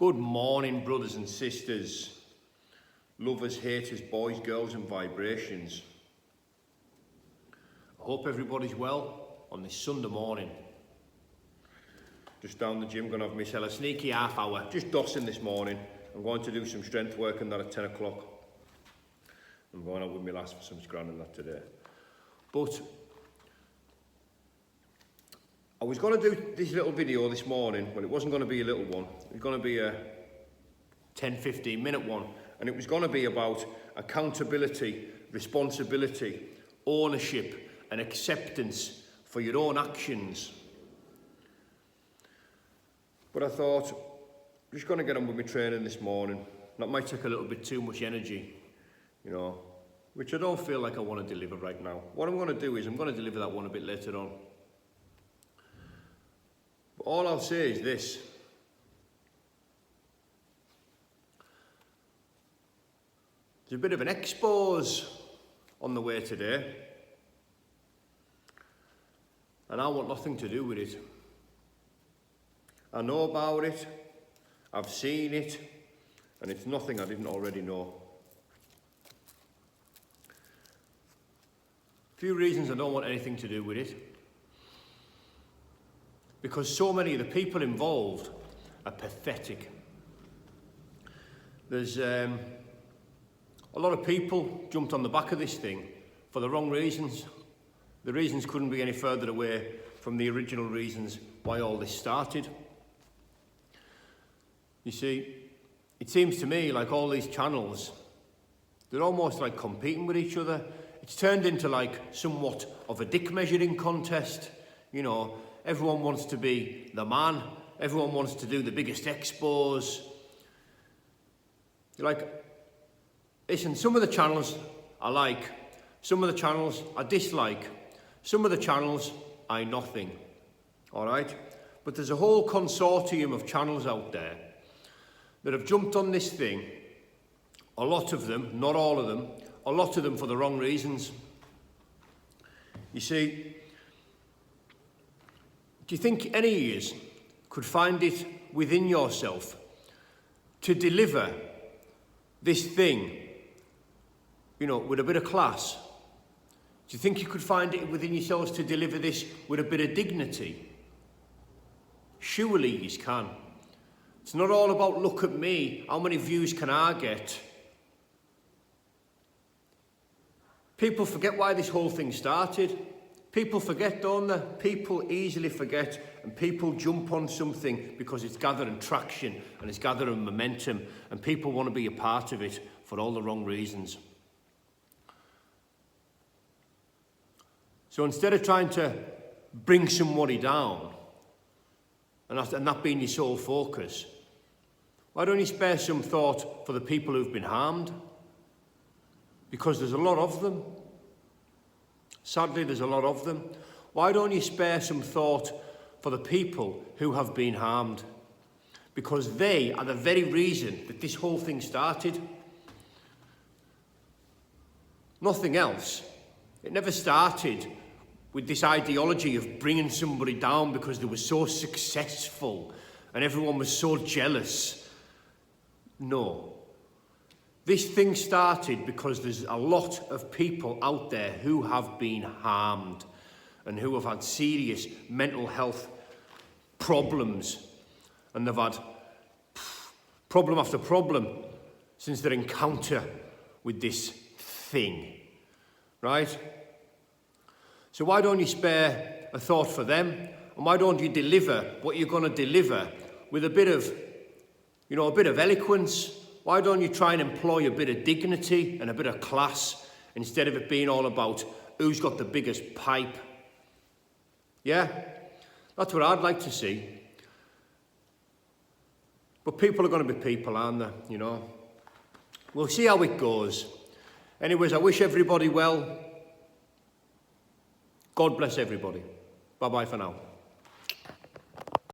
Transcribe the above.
Good morning, brothers and sisters, lovers, haters, boys, girls and vibrations. I hope everybody's well on this Sunday morning. Just down the gym, going to have myself a sneaky half hour, just dossing this morning. I'm going to do some strength work and that at 10 o'clock. I'm going out with my lass for some scran and that today. But I was going to do this little video this morning, but it wasn't going to be a little one. It was going to be a 10-15 minute one, and it was going to be about accountability, responsibility, ownership and acceptance for your own actions. But I thought, I'm just going to get on with my training this morning. That might take a little bit too much energy, which I don't feel like I want to deliver right now. What I'm going to do is I'm going to deliver that one a bit later on. But all I'll say is this. There's a bit of an expose on the way today. And I want nothing to do with it. I know about it, I've seen it, and it's nothing I didn't already know. A few reasons I don't want anything to do with it. Because so many of the people involved are pathetic. There's a lot of people jumped on the back of this thing for the wrong reasons. The reasons couldn't be any further away from the original reasons why all this started. You see, it seems to me like all these channels, they're almost like competing with each other. It's turned into like somewhat of a dick measuring contest. Everyone wants to be the man. Everyone wants to do the biggest expos. Listen, some of the channels I like, some of the channels I dislike, some of the channels I nothing, all right? But there's a whole consortium of channels out there that have jumped on this thing, a lot of them, not all of them, a lot of them for the wrong reasons. You see, do you think any of you could find it within yourself to deliver this thing, with a bit of class? Do you think you could find it within yourselves to deliver this with a bit of dignity? Surely you can. It's not all about look at me, how many views can I get? People forget why this whole thing started. People forget, don't they? People easily forget, and people jump on something because it's gathering traction and it's gathering momentum, and people want to be a part of it for all the wrong reasons. So instead of trying to bring somebody down, and that being your sole focus, why don't you spare some thought for the people who've been harmed? Because there's a lot of them. Sadly, there's a lot of them. Why don't you spare some thought for the people who have been harmed? Because they are the very reason that this whole thing started. Nothing else. It never started with this ideology of bringing somebody down because they were so successful and everyone was so jealous. No. This thing started because there's a lot of people out there who have been harmed and who have had serious mental health problems, and they've had problem after problem since their encounter with this thing, right? So why don't you spare a thought for them, and why don't you deliver what you're going to deliver with a bit of eloquence? Why don't you try and employ a bit of dignity and a bit of class instead of it being all about who's got the biggest pipe? Yeah? That's what I'd like to see. But people are going to be people, aren't they? We'll see how it goes. Anyways, I wish everybody well. God bless everybody. Bye-bye for now.